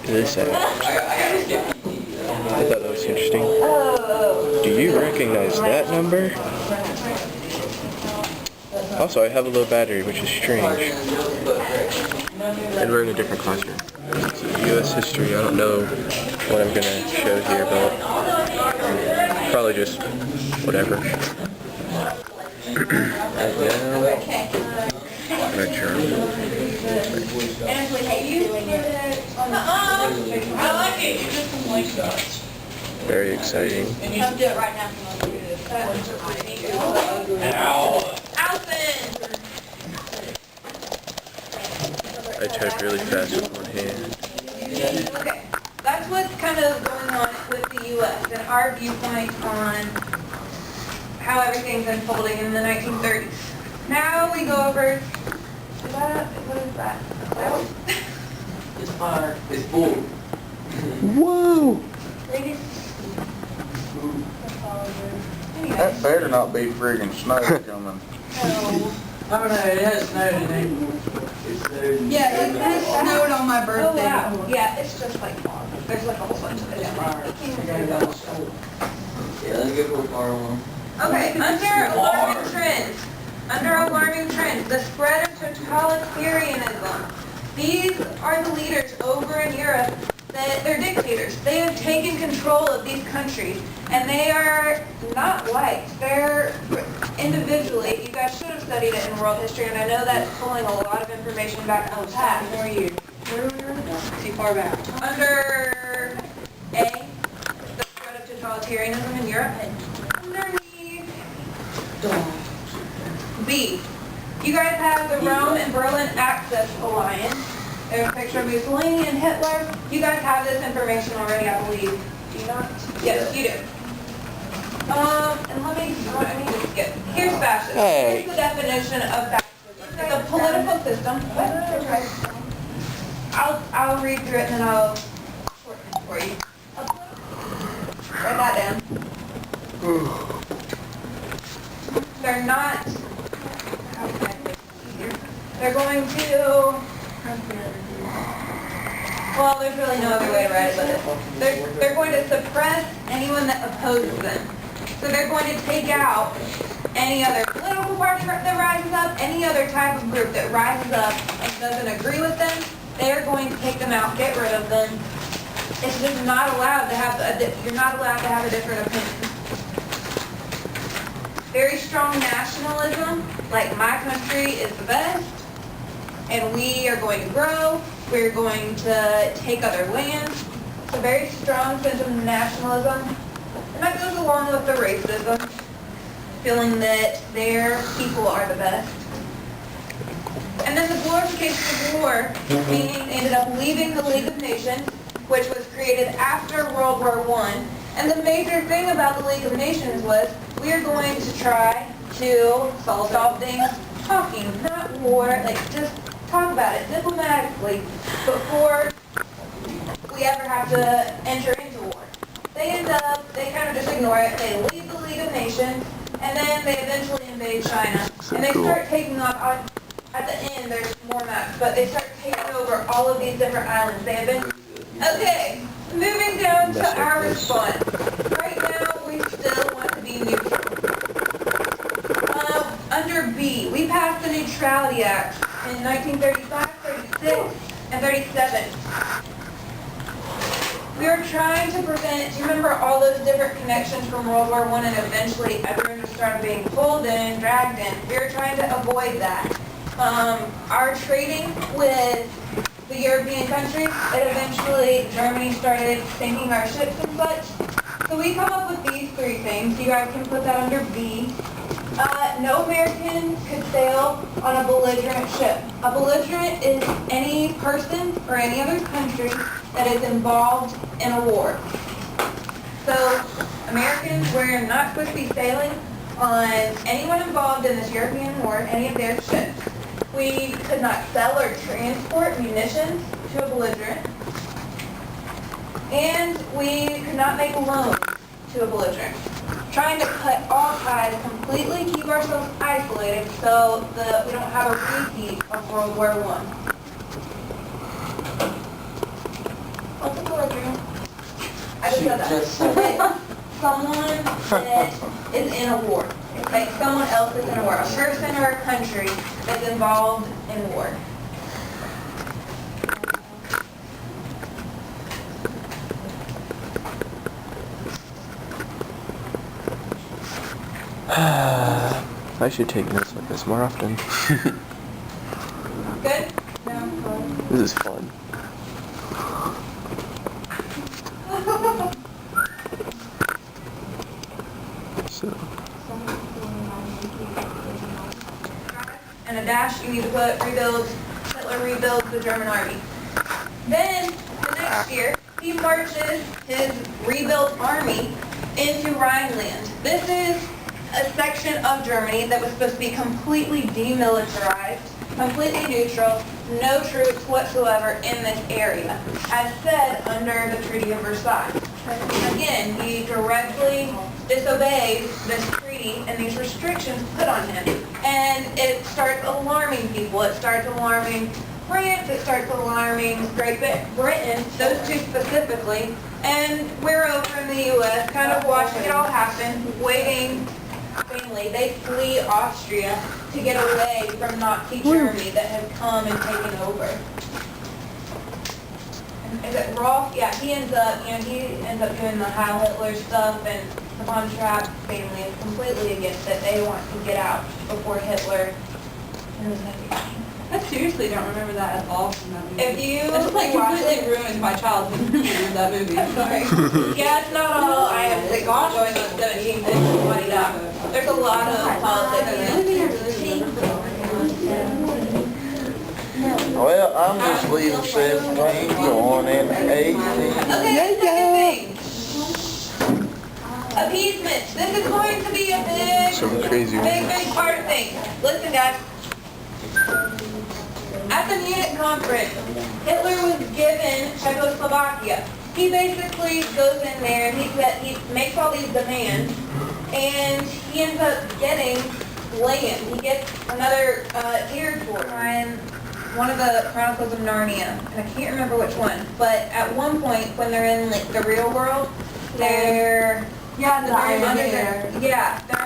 this at. I thought that was interesting. Do you recognize that number? Also, I have a low battery, which is strange. And we're in a different classroom. So U.S. history, I don't know what I'm going to show here, but probably just whatever. Very exciting. Come do it right now. I type really fast with one hand. Okay, that's what's kind of going on with the U.S. and our viewpoint on how everything's unfolding in the 1930s. Now we go over, what is that? It's fire. It's full. Whoa! That better not be friggin' snow coming. I don't know, it has snowed in April. Yeah, it snowed on my birthday. Oh, wow. Yeah, it's just like fog. There's like a whole bunch of it. Yeah, let's go for a fire one. Okay, under alarming trends, the spread of totalitarianism. These are the leaders over in Europe that they're dictators. They have taken control of these countries, and they are not liked. They're individually, you guys should have studied it in world history, and I know that's pulling a lot of information back from the past. Where are you? Too far back. Under A, the spread of totalitarianism in Europe, and underneath B, you guys have the Rome and Berlin Axis Alliance. There's a picture of Mussolini and Hitler. You guys have this information already, I believe. Do you not? Yes, you do. And let me just get, here's fascism. Hey. Here's the definition of fascism. It's a political system. I'll read through it and then I'll shorten it for you. Write that down. They're not, how can I make this easier? They're going to, well, there's really no other way to write it, but they're going to suppress anyone that opposes them. So they're going to take out any other political party that rises up, any other type of group that rises up and doesn't agree with them. They're going to take them out, get rid of them. It's just not allowed to have you're not allowed to have a different opinion. Very strong nationalism, like my country is the best, and we are going to grow, we're going to take other lands. It's a very strong sense of nationalism, and that goes along with the racism, feeling that their people are the best. And then the glorification of war, meaning they ended up leaving the League of Nations, which was created after World War I. And the major thing about the League of Nations was we are going to try to solve things talking, not war, like just talk about it diplomatically before we ever have to enter into war. They kind of just ignore it, they leave the League of Nations, and then they eventually invade China. And they start taking off, at the end there's more maps, but they start taking over all of these different islands. They eventually, okay, moving down to our response. Right now, we still want to be neutral. Under B, we passed the Neutrality Act in 1935, 36, and 37. We are trying to prevent, do you remember all those different connections from World War I and eventually everyone just started being pulled in, dragged in? We are trying to avoid that. Our trading with the European countries, and eventually Germany started sinking our ships and such. So we come up with these three things. You guys can put that under B. No American could sail on a belligerent ship. A belligerent is any person or any other country that is involved in a war. So Americans, we're not supposed to be sailing on anyone involved in this European war, any of their ships. We could not sell or transport munitions to a belligerent. And we could not make loans to a belligerent. Trying to cut all ties completely, keep ourselves isolated so that we don't have a repeat of World War I. she just said that. Someone that is in a war. Like someone else is in a war. A person or a country that's involved in war. I should take notes like this more often. Good? This is fun. So. And a dash, you need to put rebuilds, Hitler rebuilds the German army. Then, the next year, he marches his rebuilt army into Rhineland. This is a section of Germany that was supposed to be completely demilitarized, completely neutral, no troops whatsoever in this area, as said under the Treaty of Versailles. Again, he directly disobeys this treaty and these restrictions put on him. And it starts alarming people. It starts alarming France, it starts alarming Great Britain, those two specifically. And we're over in the U.S., kind of watching it all happen, waiting. Mainly, they flee Austria to get away from Nazi Germany that has come and taken over. Is it Rolf? Yeah, he ends up doing the Heil Hitler stuff, and the Von Trapp family is completely against it. They want to get out before Hitler. I seriously don't remember that at all from that movie. If you That's like watch completely it, ruined my childhood memory of that movie. I'm sorry. yeah, it's not all I have to watch going on 17 things funny up. There's a lot of politics in it. Well, I'm just leaving 17, going in 18. Okay, second thing. Appeasement. This is going to be a big part of things. Listen, guys. At the Munich conference, Hitler was given Czechoslovakia. He basically goes in there and he makes all these demands, and he ends up getting land. He gets another territory. And one of the Chronicles of Narnia, and I can't remember which one, but at one point when they're in like the real world, they're they're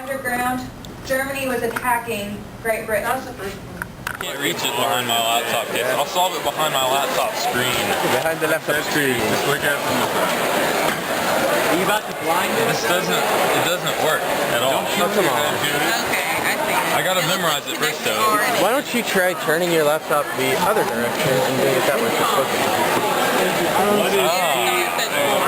underground. Germany was attacking Great Britain. That's the first one. Can't reach it behind my laptop case. I'll solve it behind my laptop screen. Behind the laptop screen. Just look at it from the front. Are you about to blind it? It doesn't work at all. Oh, come on. Okay, I see. I gotta memorize it first though. Why don't you try turning your laptop the other direction and doing it that way for focus? I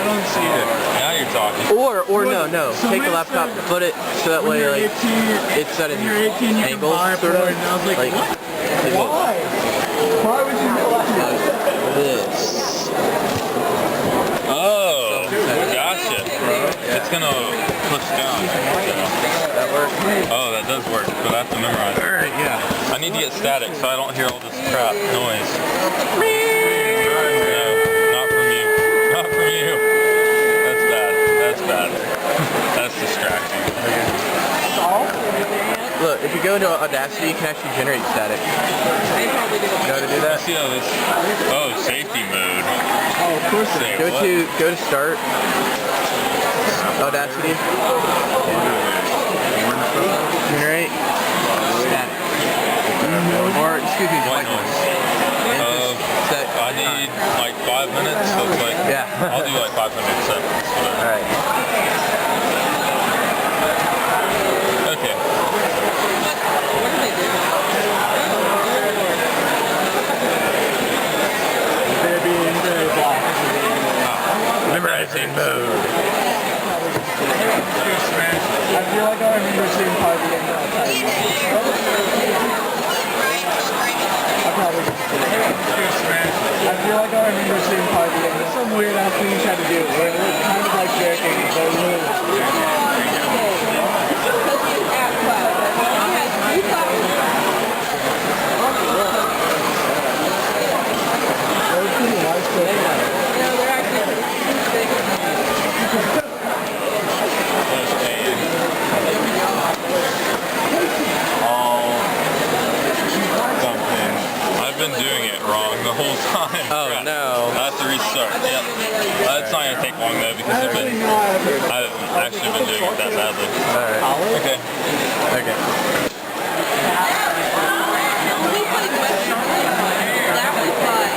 don't see it. Now you're talking. Or no. Take the laptop, put it so that way like it's at an angle sort of. Like Why? Why would you go like this. Oh, gotcha. It's gonna push down. That work? Oh, that does work, but I have to memorize it. Alright, yeah. I need to get static so I don't hear all this crap noise. No, not from you. Not from you. That's bad. That's bad. That's distracting. Look, if you go into Audacity, you can actually generate static. They probably do. You know how to do that? See how this? Oh, safety mode. Oh, of course Say Go what? to start. Audacity. Generate static. Or excuse me, White white noise. noise. Set. I need like 5 minutes, so it's like, Yeah. I'll do like 500 seconds. Whatever. Alright. Okay. What do they do? They're being very black. Memorizing mode. I feel like I remember seeing part of the game that time. I probably I feel like I remember seeing part of the game. There's some weird ass thing you tried to do where it was kind of like jerking, but it was I've been doing it wrong the whole time. Oh Crap. no. I have to restart. Yep. That's not going to take long though because I've actually been doing it that badly. Alright. Okay. Okay. We played Western Union. That was fun.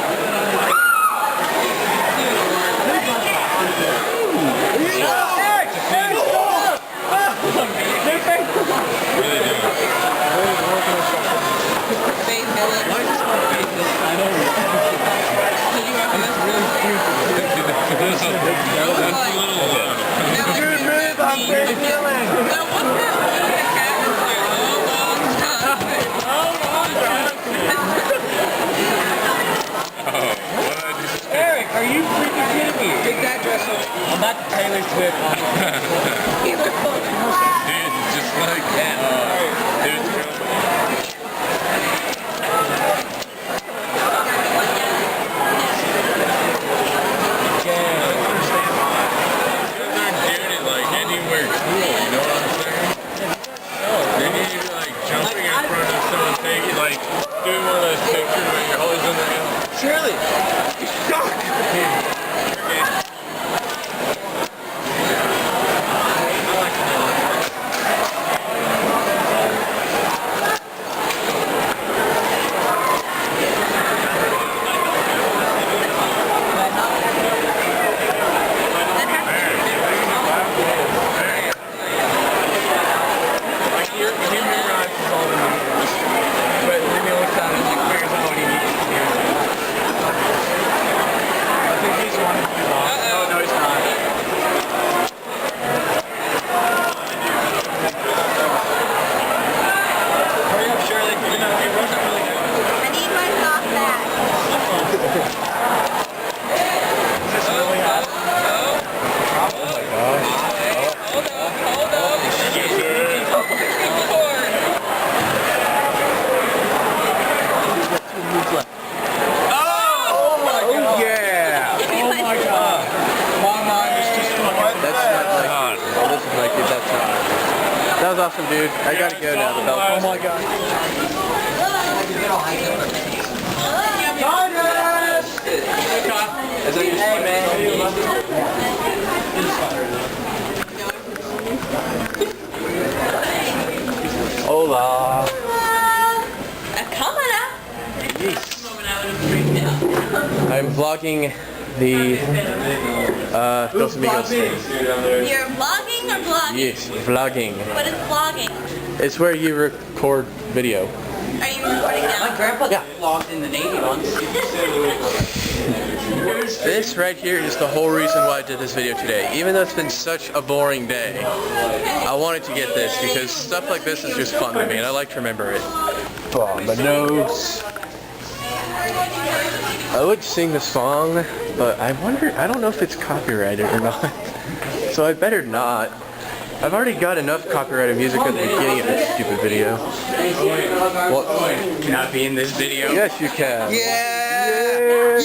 What are they doing? Faith Millet. Why is this called Faith Millet? I don't know. Did you ever this? That's a little low. Dude, move, I'm Faith Millet. Now what's that? The cat is like, Eric, are you freaking kidding me? Take that dress off. I'm not Taylor Swift. Dude, just like that. Dude, anywhere cool, you know what I'm saying? They need you like jumping in front of someone, taking like doing one of those pictures where you're always in the middle. Shirley, you suck. That was awesome, dude. I gotta go now. The bell. Oh my god. Hola. I'm vlogging the Dos Amigos thing. You're vlogging or vlogging? Yes, vlogging. What is vlogging? It's where you record video. Are you recording now? My grandpa Yeah. vlogged in the Navy once. This right here is the whole reason why I did this video today. Even though it's been such a boring day, I wanted to get this because stuff like this is just fun to me and I like to remember it. Oh, my nose. I would sing the song, but I don't know if it's copyrighted or not. So I better not. I've already got enough copyrighted music at the beginning of this stupid video. What? Can I be in this video? Yes, you can. Yeah!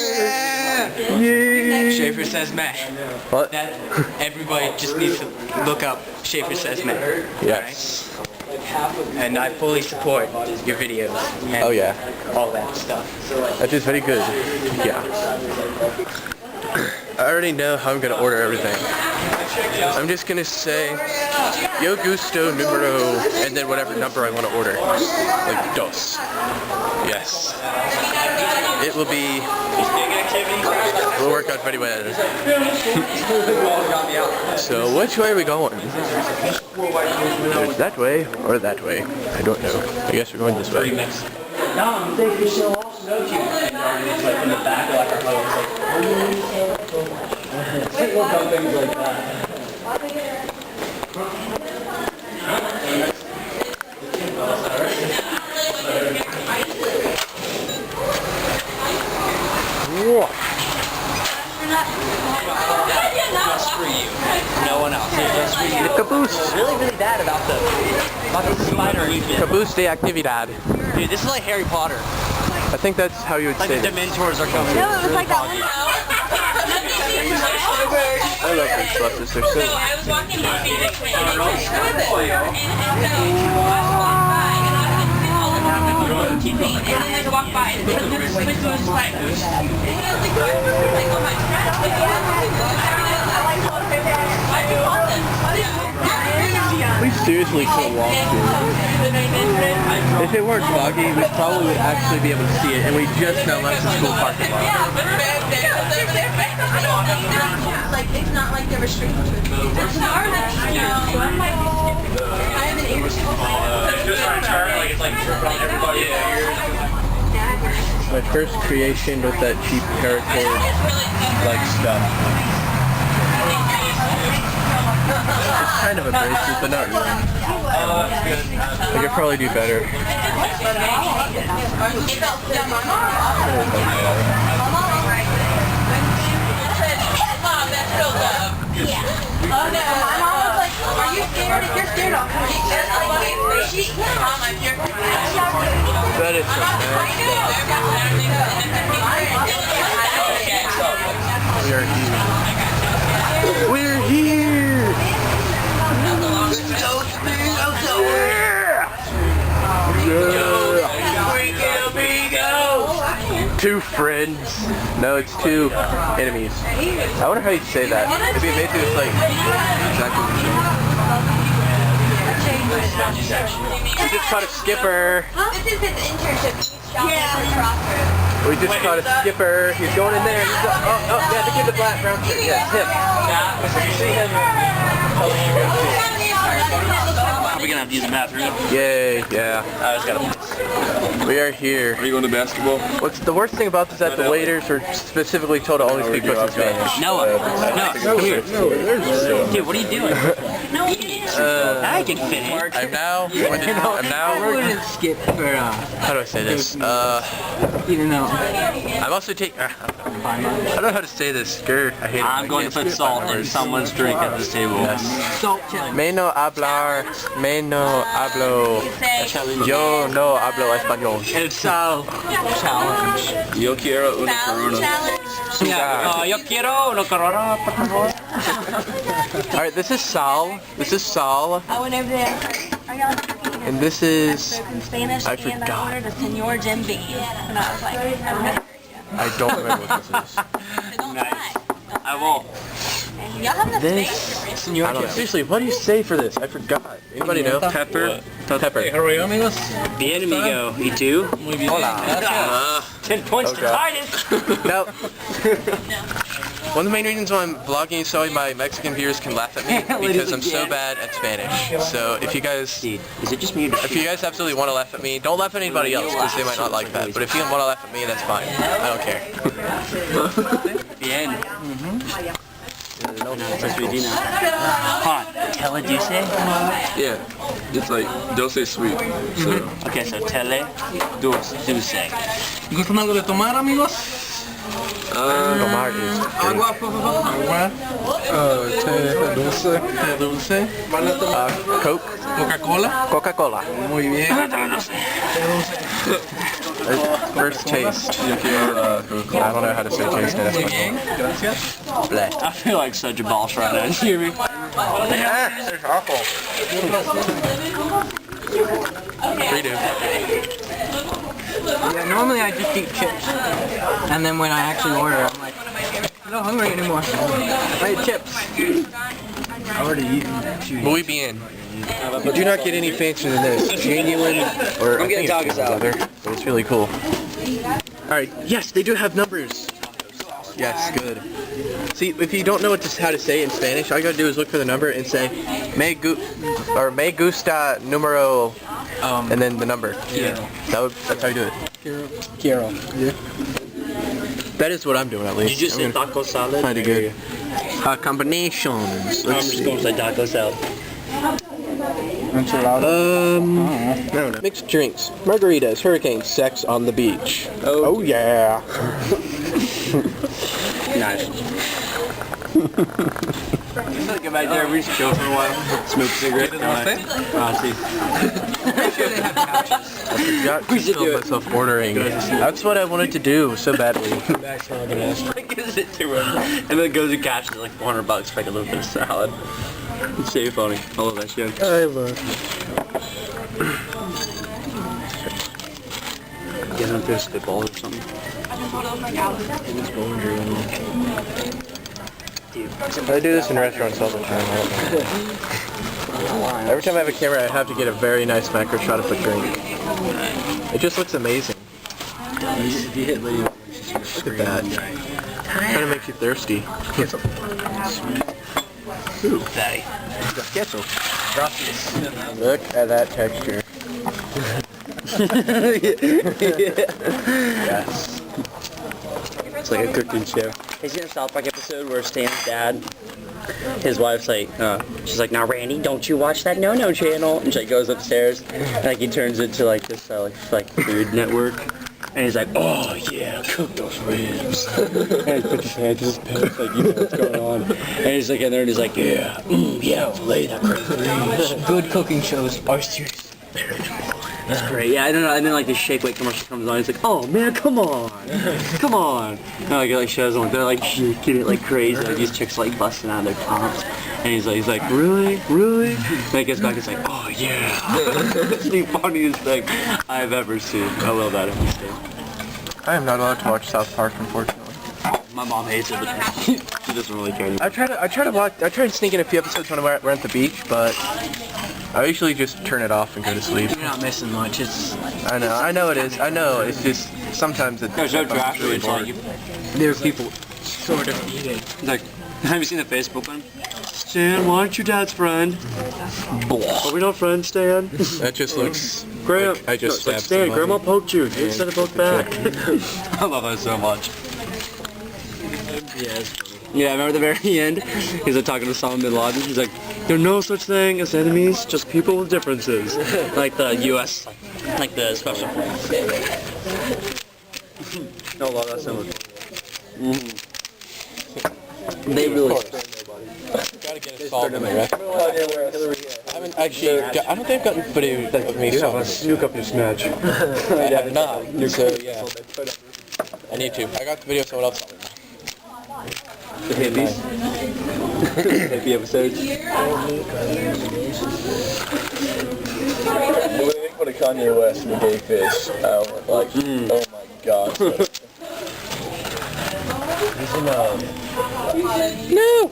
Schaefer Says Matt. What? That everybody just needs to look up Schaefer Says Matt. Yes. And I fully support your videos. And Oh yeah. all that stuff. That is very good. Yeah. I already know how I'm gonna order everything. I'm just gonna say Yo Gusto numero and then whatever number I want to order. Like dos. Yes. It will be will work out very well. So which way are we going? There's that way or that way. I don't know. I guess we're going this way. No, I'm thinking you're so awesome, don't you? And it's like in the back, like our photos, like, look up things like that. Just for you. No one else. Just for you. Caboose. Really, really bad about the spider. Caboose de actividad. Dude, this is like Harry Potter. I think that's how you would Like say the it. Dementors are coming. No, it was like that one. I love these buses. They're so... I was walking in Phoenix and I was and so I walked by and I was all the time and then I walked by and this was like, and I was like, oh my God. We seriously could walk through. If it weren't foggy, we probably would actually be able to see it, and we just now left the school parking lot. Like, it's not like they're restricted to it. It's not. I have an ear. It's just on turn, like it's like on everybody. My first creation with that cheap paracord like stuff. It's kind of abrasive, but not really. I could probably do better. Oh no, my mom was like, are you scared? If you're scared, I'll come get you. Mom, I'm here for you. That is so bad. We're here! Two friends. No, it's two enemies. I wonder how you say that. It'd be amazing if like exactly the same. We just caught a skipper. This is his internship. We just caught a skipper. He's going in there. He's oh, yeah, the kid in the black brown shirt. Yeah, him. You see him? Are we gonna have to use the bathroom? Yay, yeah. I just gotta. We are here. Are you going to basketball? What's the worst thing about this is that the waiters are specifically told to only speak in Spanish. Noah, come here. Dude, what are you doing? I can fit in. I'm now. We're gonna skip for How do I say this? even though I'm also taking. I don't know how to say this. Grr, I hate it. I'm going to put salt in someone's drink at this table. salt challenge. Me no hablar. Me no hablo. Yo no hablo español. El sal challenge. Yo quiero una corona. Yeah. Yo quiero una corona, por favor. Alright, this is Sal. This is Sal. I went over there. And this is. In Spanish, I and forgot. I ordered a Senor Jim Beam, and I was like, I've never. I don't remember what this is. So don't try. I won't. And y'all have the This. space. I don't know. Seriously, what do you say for this? I forgot. Anybody know? Pepper. Pepper. Hurry, amigos. Bien, amigo. ¿Y tú? Muy bien. Hola. 10 points to Titus. No. One of the main reasons why I'm vlogging is so my Mexican viewers can laugh at me because I'm so bad at Spanish. So if you guys, Is it just me or if you guys absolutely want to laugh at me, don't laugh at anybody else because they might not like that. But if you want to laugh at me, that's fine. I don't care. Bien. Hot. Tele dulce? Yeah, it's like dulce sweet. So Okay, so tele dulce. ¿Gustan algo de tomar, amigos? Tomar is Agua, por favor. Agua. Té dulce. Té dulce. Coke, Coca-Cola. Coca-Cola. Muy bien. First taste. I don't know how to say taste. That's Muy funny. bien. Gracias. Bleh. I feel like such a boss right now. You hear me? It's awful. Freedom. Yeah, normally I just eat chips. And then when I actually order, I'm like, I'm not hungry anymore. I eat chips. I already eaten. Muy bien. You do not get any fancier than this. Genuine, or I'm getting taco salad. But it's really cool. Alright, yes, they do have numbers. Yes, good. See, if you don't know how to say it in Spanish, all you gotta do is look for the number and say, me gusta numero, and then the number. Yeah. That's how you do it. Quiero. Yeah. That is what I'm doing at least. Did you just say taco salad? Kinda good. Combinations. I'm just going to say taco salad. Enchilada. I don't know. Mixed drinks, margaritas, hurricanes, sex on the beach. Oh yeah. Nice. Get back there, we just chill for a while, smoke a cigarette. See. We should do myself ordering. That's what I wanted to do so badly. Gives it to him, and then goes and cashes like $400 for like a little bit of salad. It's so funny. I love that shit. I love. Get him through a spitball or something. dude. I do this in restaurants all the time. Every time I have a camera, I have to get a very nice macro shot of a drink. It just looks amazing. If you hit Lady, Look at that. Kind of makes you thirsty. ooh, fatty. Ketchup. Look at that texture. Yes. It's like a cooking show. Have you seen a South Park episode where Stan's dad, his wife's like, she's like, now Randy, don't you watch that No-No channel? And she like, goes upstairs, and like he turns it to like this like Food Network, and he's like, oh yeah, cook those ribs. And he puts his hands in his pants, like, you know what's going on. And he's like in there, and he's like, yeah, yeah, fillet that great. Good cooking shows are serious. It's great. Yeah, I don't know. And then like the shake weight commercial comes on. He's like, "Oh man, come on, come on!" And like it like shows them like they're like shaking it like crazy. Like these chicks like busting out of their tops. And he's like, "Really, really?" And he gets back. It's like, "Oh yeah." It's the funniest thing I've ever seen. I love that episode. I am not allowed to watch South Park, unfortunately. My mom hates it, but she doesn't really care. I try to sneak in a few episodes when we're at the beach, but I usually just turn it off and go to sleep. You're not missing much. It's I know it is. I know. It's just sometimes there's no draft. really It's bored. like there are people sort of eating. Like, have you seen the Facebook one? Stan, why aren't you Dad's friend? Are we not friends, Stan? That just looks. Graham, like I just like, stabbed Stan, somebody. Grandma poked you. You said to poke back. I love that so much. Yes. Yeah, I remember the very end, he's like talking to Osama bin Laden. He's like, "There's no such thing as enemies, just people with differences." Like the U.S., like the special forces. No, love that so much. They really. Gotta get a solve in the rest. I haven't actually. I don't think I've gotten footage of me solving. snook up your snatch. I have not. So yeah, I need to. I got the video of someone else solving. The hippies. Hippie episodes. What a Kanye West and the gay fish. Oh my god. No.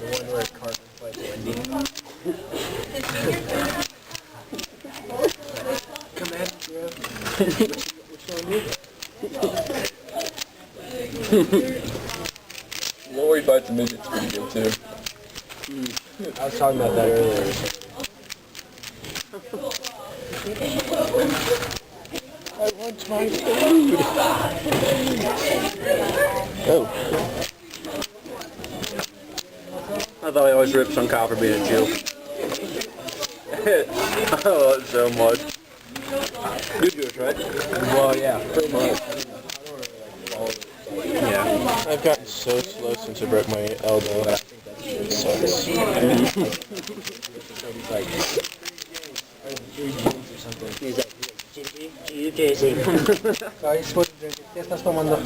Come at Lori Bites the Midget's pretty good too. I was talking about that earlier. I want my food. Oh. I thought he always rips on Kyle for being a Jew. I love it so much. You're Jewish, right? Well, yeah, pretty much. Yeah. I've gotten so slow since I broke my elbow. It sucks. He's like, Jay-Z. Sorry, supposed to drink it. ¿Qué estás tomando?